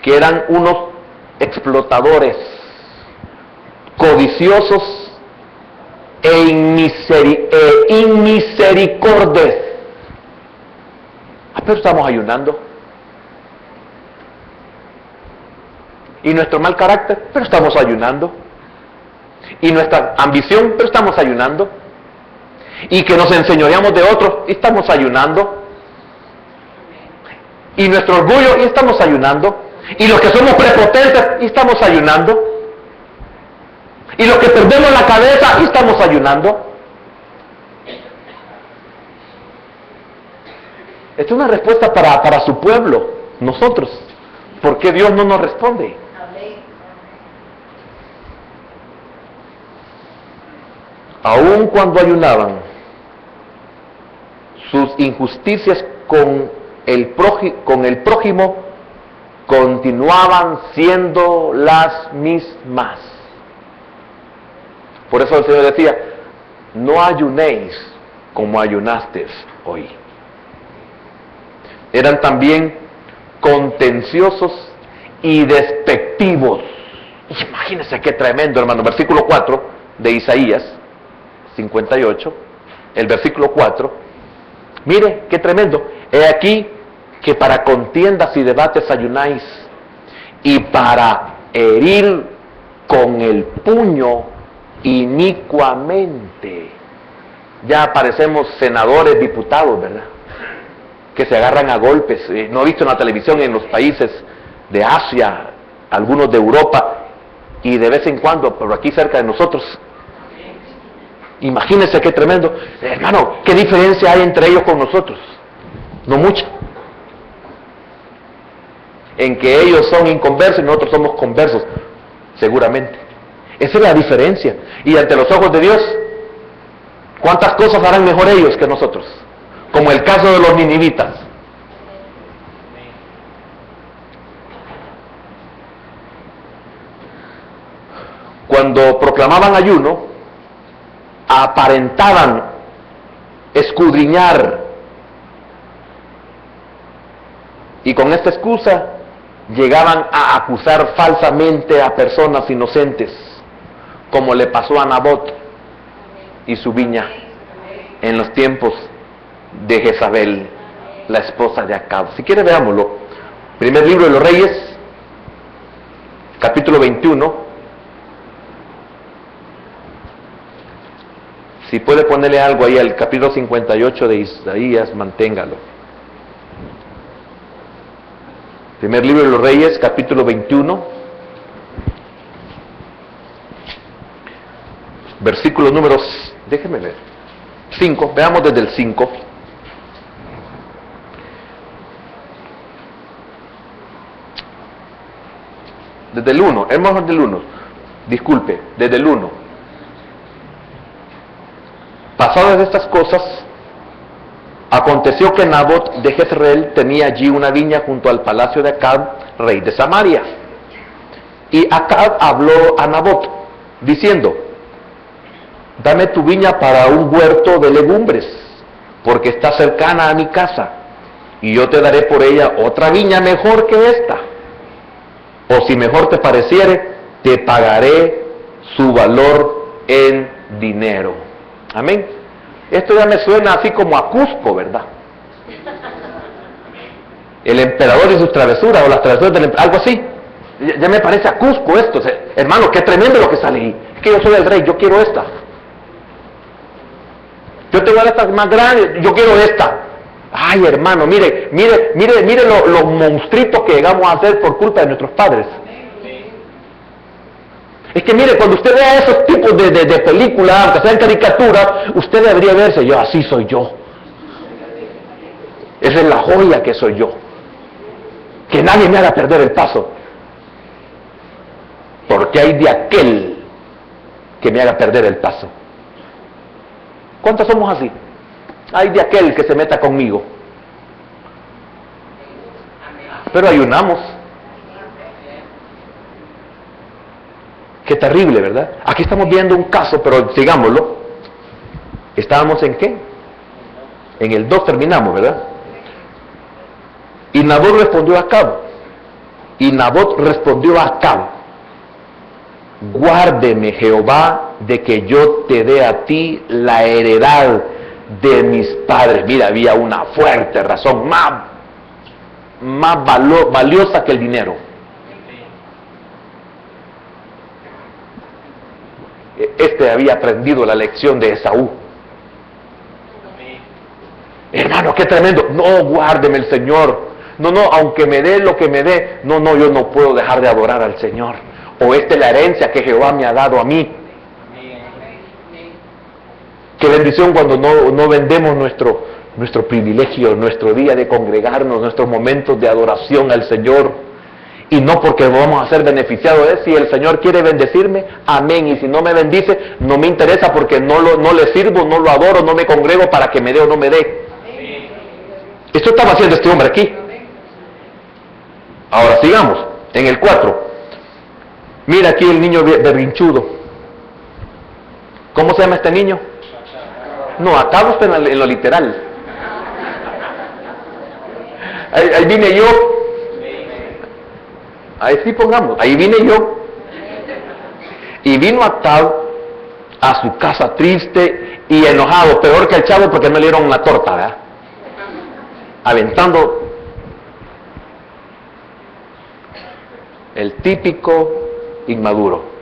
que eran unos explotadores, codiciosos inmisericordes. Pero estamos ayunando. Y nuestro mal carácter, pero estamos ayunando. Y nuestra ambición, pero estamos ayunando. Y que nos enseñoreamos de otros, y estamos ayunando. Y nuestro orgullo, y estamos ayunando. Y los que somos prepotentes, y estamos ayunando. Y los que perdemos la cabeza, y estamos ayunando. Esta es una respuesta para su pueblo, nosotros. ¿Por qué Dios no nos responde? Aun cuando ayunaban, sus injusticias con el prójimo continuaban siendo las mismas. Por eso el Señor decía, no ayunéis como ayunasteis hoy. Eran también contenciosos y despectivos. Imagínense qué tremendo, hermano. Versículo 4 de Isaías 58, el versículo 4. Mire qué tremendo. He aquí que para contiendas y debates ayunáis, y para herir con el puño inicuamente. Ya parecemos senadores, diputados, ¿verdad? Que se agarran a golpes. No he visto en la televisión en los países de Asia, algunos de Europa, y de vez en cuando, pero aquí cerca de nosotros. Imagínense qué tremendo. Hermano, ¿qué diferencia hay entre ellos con nosotros? No mucha. En que ellos son inconversos y nosotros somos conversos, seguramente. Esa es la diferencia. Y ante los ojos de Dios, ¿cuántas cosas harán mejor ellos que nosotros? Como el caso de los ninivitas. Cuando proclamaban ayuno, aparentaban escudriñar, y con esta excusa llegaban a acusar falsamente a personas inocentes, como le pasó a Nabot y su viña en los tiempos de Jezabel, la esposa de Acab. Si quiere, veámoslo. Primer libro de los Reyes, capítulo 21. Si puede ponerle algo ahí al capítulo 58 de Isaías, manténgalo. Primer libro de los Reyes, capítulo 21, versículos números, déjeme ver, 5, veamos desde el 5. Desde el 1, es mejor del 1, disculpe, desde el 1. Pasadas estas cosas, aconteció que Nabot de Jezreel tenía allí una viña junto al palacio de Acab, rey de Samaria. Y Acab habló a Nabot, diciendo, dame tu viña para un huerto de legumbres, porque está cercana a mi casa, y yo te daré por ella otra viña mejor que esta. O si mejor te pareciere, te pagaré su valor en dinero. Amén. Esto ya me suena así como a Cusco, ¿verdad? El emperador y sus travesuras, o las travesuras del emperador, algo así. Ya me parece a Cusco esto. Hermano, qué tremendo lo que sale ahí. Es que yo soy el rey, yo quiero esta. Yo tengo esta más grande, yo quiero esta. Ay, hermano, mire los monstruitos que llegamos a hacer por culpa de nuestros padres. Es que mire, cuando usted vea esos tipos de películas, aunque sean caricaturas, usted debería verse, yo así soy yo. Esa es la joya que soy yo. Que nadie me haga perder el paso. Porque hay de aquel que me haga perder el paso. ¿Cuántos somos así? Hay de aquel que se meta conmigo. Pero ayunamos. Qué terrible, ¿verdad? Aquí estamos viendo un caso, pero sigámoslo. ¿Estábamos en qué? En el 2 terminamos, ¿verdad? Y Nabot respondió a Acab. Y Nabot respondió a Acab, guárdeme Jehová de que yo te dé a ti la heredad de mis padres. Mira, había una fuerte razón, más valiosa que el dinero. Este había aprendido la lección de Esaú. Hermano, qué tremendo. No, guárdeme el Señor. No, aunque me dé lo que me dé, no, yo no puedo dejar de adorar al Señor. O esta es la herencia que Jehová me ha dado a mí. Qué bendición cuando no vendemos nuestro privilegio, nuestro día de congregarnos, nuestros momentos de adoración al Señor. Y no porque vamos a ser beneficiados de. Si el Señor quiere bendecirme, amén. Y si no me bendice, no me interesa, porque no le sirvo, no lo adoro, no me congrego para que me dé o no me dé. Esto estaba haciendo este hombre aquí. Ahora sigamos, en el 4. Mira aquí el niño berrinchudo. ¿Cómo se llama este niño? No, acá no está en lo literal. Ahí vine yo. Ahí sí pongamos, ahí vine yo. Y vino Acab a su casa triste y enojado, peor que el chavo, porque no le dieron una torta, ¿verdad? Aventando el típico inmaduro.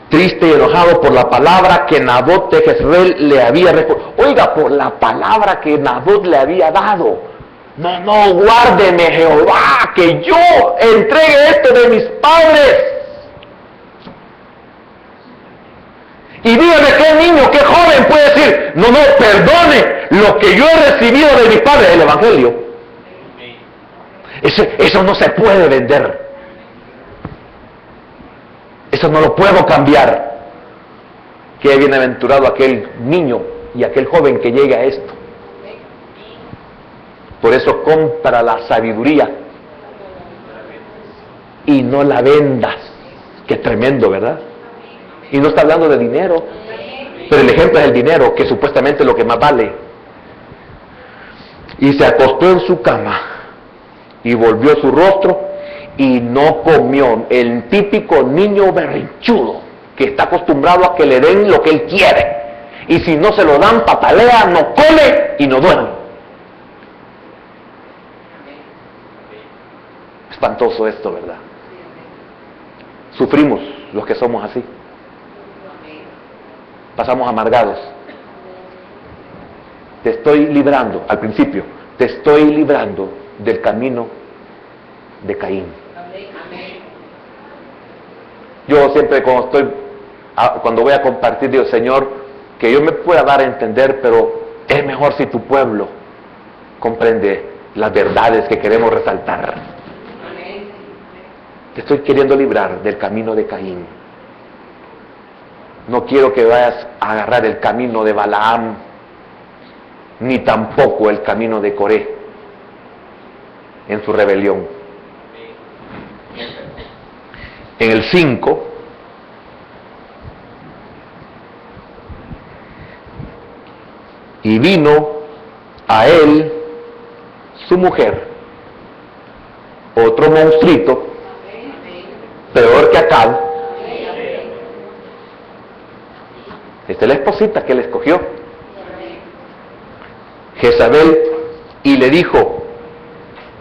Triste y enojado por la palabra que Nabot de Jezreel le había recordado. Oiga, por la palabra que Nabot le había dado. No, guárdeme Jehová, que yo entregue esto de mis padres. Y dígame qué niño, qué joven puede decir, no, perdone lo que yo he recibido de mis padres, el Evangelio. Eso no se puede vender. Eso no lo puedo cambiar. Qué bienaventurado aquel niño y aquel joven que llegue a esto. Por eso compra la sabiduría y no la vendas. Qué tremendo, ¿verdad? Y no está hablando de dinero, pero el ejemplo es el dinero, que supuestamente es lo que más vale. Y se acostó en su cama y volvió su rostro y no comió. El típico niño berrinchudo que está acostumbrado a que le den lo que él quiere, y si no se lo dan, patalea, no come y no duerme. Espantoso esto, ¿verdad? Sufrimos los que somos así. Pasamos amargados. Te estoy librando, al principio, te estoy librando del camino de Caín. Yo siempre cuando voy a compartir, digo, Señor, que yo me pueda dar a entender, pero es mejor si tu pueblo comprende las verdades que queremos resaltar. Te estoy queriendo librar del camino de Caín. No quiero que vayas a agarrar el camino de Balaam, ni tampoco el camino de Coré en su rebelión. En el 5, y vino a él su mujer, otro monstruito, peor que Acab. Esta es la esposita que él escogió, Jezabel, y le dijo: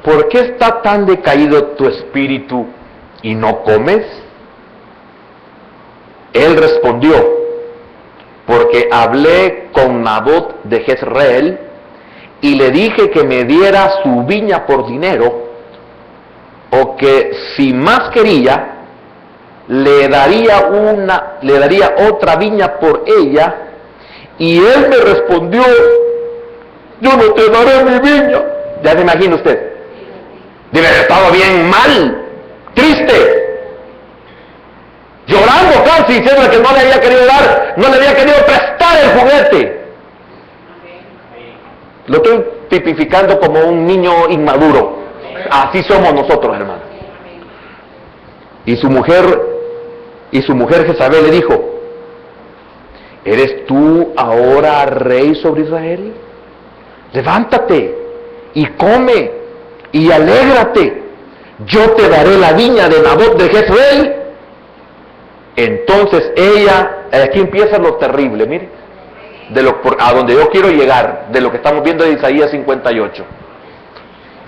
¿por qué está tan decaído tu espíritu y no comes? Él respondió: porque hablé con Nabot de Jezreel y le dije que me diera su viña por dinero, o que si más quería, le daría otra viña por ella. Y él me respondió: yo no te daré mi viña. Ya se imagina usted, debe haber estado bien mal, triste, llorando casi, diciendo que no le había querido dar, no le había querido prestar el juguete. Lo estoy tipificando como un niño inmaduro. Así somos nosotros, hermanos. Y su mujer Jezabel le dijo: ¿eres tú ahora rey sobre Israel? Levántate y come y alégrate. Yo te daré la viña de Nabot de Jezreel. Entonces ella, aquí empieza lo terrible, mire, a donde yo quiero llegar, de lo que estamos viendo de Isaías 58.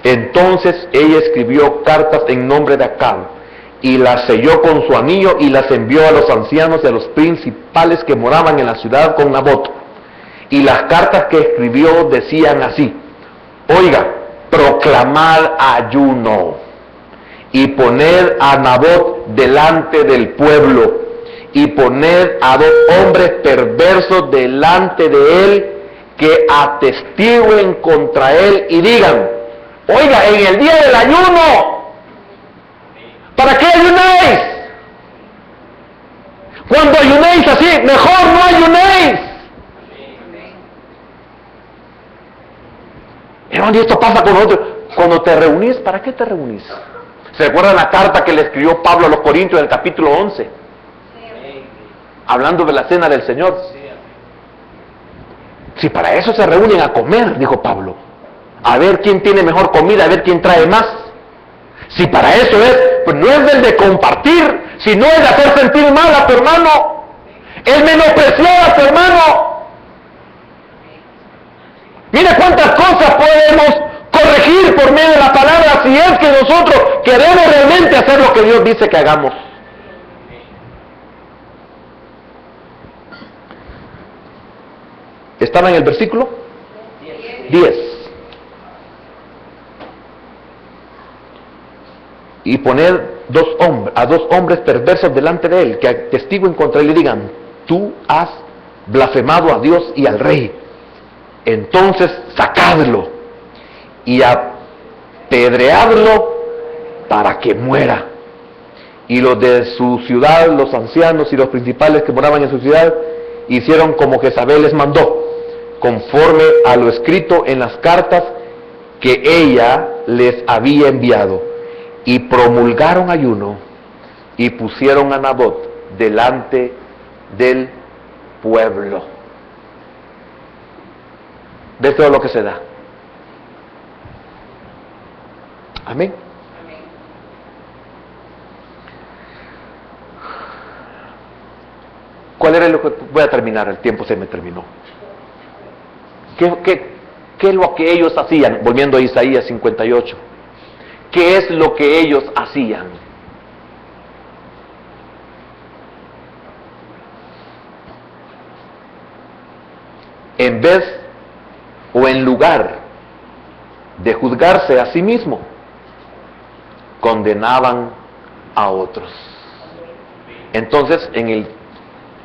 Entonces ella escribió cartas en nombre de Acab, y las selló con su anillo, y las envió a los ancianos y a los principales que moraban en la ciudad con Nabot. Y las cartas que escribió decían así: oiga, proclamad ayuno, y poned a Nabot delante del pueblo, y poned a 2 hombres perversos delante de él, que atestiguen contra él y digan: oiga, en el día del ayuno, ¿para qué ayunáis? Cuando ayunéis así, mejor no ayunéis. Hermano, y esto pasa con nosotros. Cuando te reunís, ¿para qué te reunís? ¿Se recuerdan la carta que le escribió Pablo a los Corintios en el capítulo 11? Hablando de la cena del Señor. Si para eso se reúnen a comer, dijo Pablo, a ver quién tiene mejor comida, a ver quién trae más. Si para eso es, pues no es del de compartir, sino es de hacer sentir mal a tu hermano, es menospreciar a tu hermano. Mira cuántas cosas podemos corregir por medio de la palabra, si es que nosotros queremos realmente hacer lo que Dios dice que hagamos. ¿Estaba en el versículo 10? Y poner a 2 hombres perversos delante de él, que atestiguen contra él y digan: tú has blasfemado a Dios y al rey. Entonces sacadlo y apedreadlo para que muera. Y los de su ciudad, los ancianos y los principales que moraban en su ciudad, hicieron como Jezabel les mandó, conforme a lo escrito en las cartas que ella les había enviado. Y promulgaron ayuno y pusieron a Nabot delante del pueblo. ¿Ves todo lo que se da? Amén. ¿Cuál era lo que voy a terminar? El tiempo se me terminó. ¿Qué es lo que ellos hacían? Volviendo a Isaías 58. ¿Qué es lo que ellos hacían? En vez o en lugar de juzgarse a sí mismo, condenaban a otros. Entonces, en el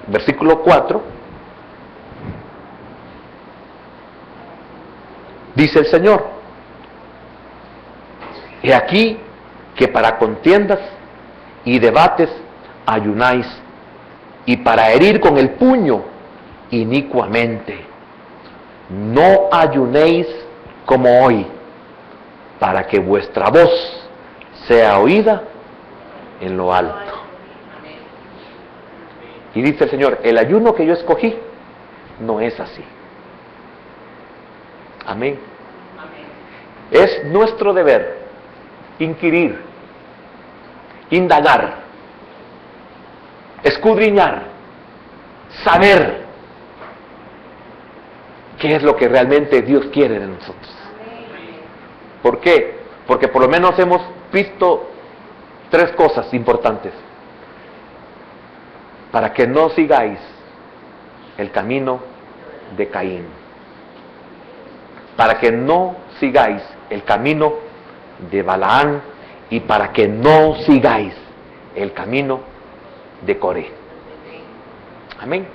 versículo 4, dice el Señor: he aquí que para contiendas y debates ayunáis, y para herir con el puño inicuamente. No ayunéis como hoy, para que vuestra voz sea oída en lo alto. Y dice el Señor: el ayuno que yo escogí no es así. Amén. Es nuestro deber inquirir, indagar, escudriñar, saber qué es lo que realmente Dios quiere de nosotros. ¿Por qué? Porque por lo menos hemos visto 3 cosas importantes. Para que no sigáis el camino de Caín. Para que no sigáis el camino de Balaán, y para que no sigáis el camino de Coré. Amén.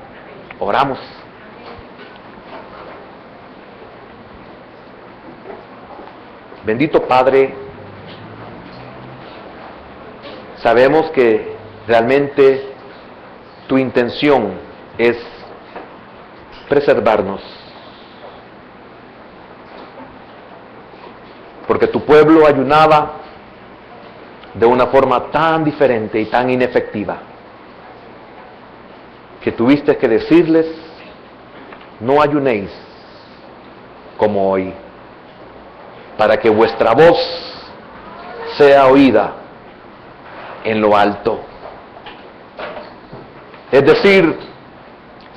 Oramos. Bendito Padre, sabemos que realmente tu intención es preservarnos, porque tu pueblo ayunaba de una forma tan diferente y tan inefectiva, que tuviste que decirles: no ayunéis como hoy, para que vuestra voz sea oída en lo alto. Es decir,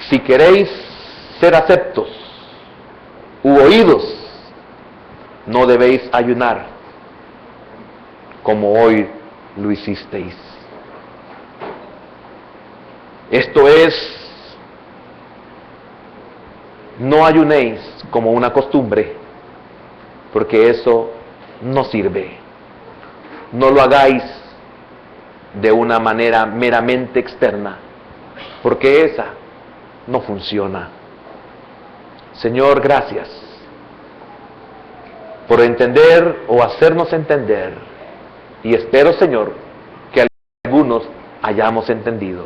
si queréis ser aceptos u oídos, no debéis ayunar como hoy lo hicisteis. Esto es, no ayunéis como una costumbre, porque eso no sirve. No lo hagáis de una manera meramente externa, porque esa no funciona. Señor, gracias por entender o hacernos entender, y espero, Señor, que algunos hayamos entendido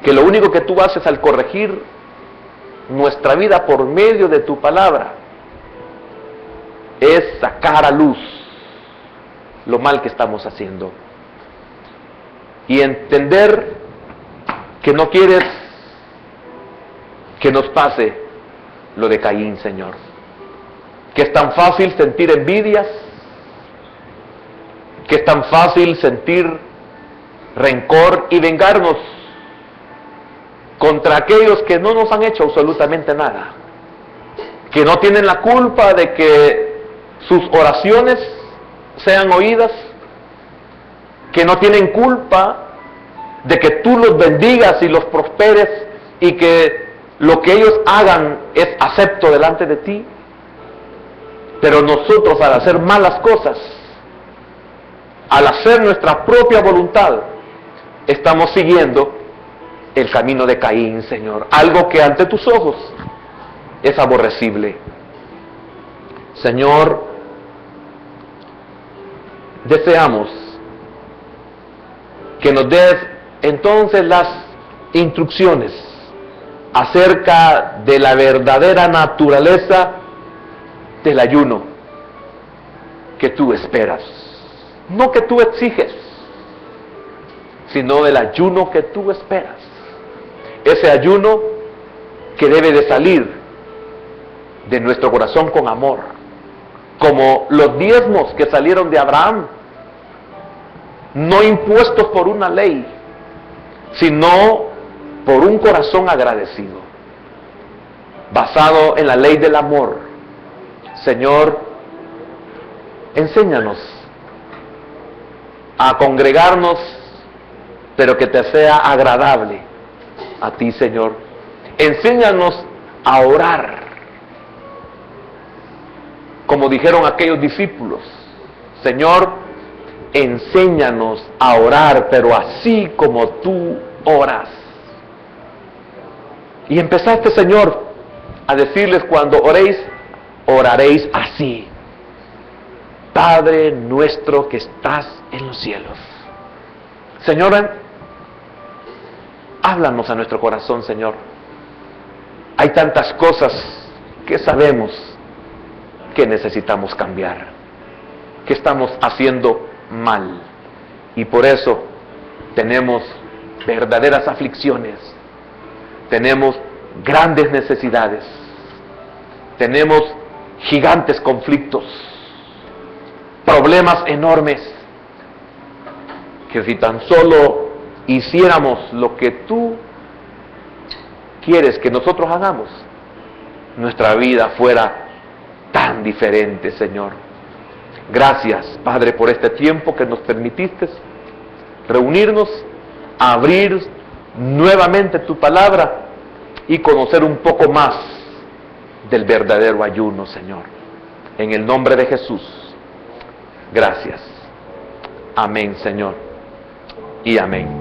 que lo único que tú haces al corregir nuestra vida por medio de tu palabra es sacar a luz lo mal que estamos haciendo y entender que no quieres que nos pase lo de Caín, Señor, que es tan fácil sentir envidias, que es tan fácil sentir rencor y vengarnos contra aquellos que no nos han hecho absolutamente nada, que no tienen la culpa de que sus oraciones sean oídas, que no tienen culpa de que tú los bendigas y los prosperes y que lo que ellos hagan es acepto delante de ti. Pero nosotros, al hacer malas cosas, al hacer nuestra propia voluntad, estamos siguiendo el camino de Caín, Señor, algo que ante tus ojos es aborrecible. Señor, deseamos que nos des entonces las instrucciones acerca de la verdadera naturaleza del ayuno que tú esperas, no que tú exiges, sino del ayuno que tú esperas. Ese ayuno que debe de salir de nuestro corazón con amor, como los diezmos que salieron de Abraham, no impuestos por una ley, sino por un corazón agradecido, basado en la ley del amor. Señor, enséñanos a congregarnos, pero que te sea agradable a ti, Señor. Enséñanos a orar, como dijeron aquellos discípulos. Señor, enséñanos a orar, pero así como tú oras. Y empezaste, Señor, a decirles: cuando oréis, oraréis así: Padre nuestro que estás en los cielos. Señor, háblanos a nuestro corazón, Señor. Hay tantas cosas que sabemos que necesitamos cambiar, que estamos haciendo mal, y por eso tenemos verdaderas aflicciones, tenemos grandes necesidades, tenemos gigantes conflictos, problemas enormes, que si tan solo hiciéramos lo que tú quieres que nosotros hagamos, nuestra vida fuera tan diferente, Señor. Gracias, Padre, por este tiempo que nos permitiste reunirnos, abrir nuevamente tu palabra y conocer un poco más del verdadero ayuno, Señor. En el nombre de Jesús, gracias. Amén, Señor, y amén.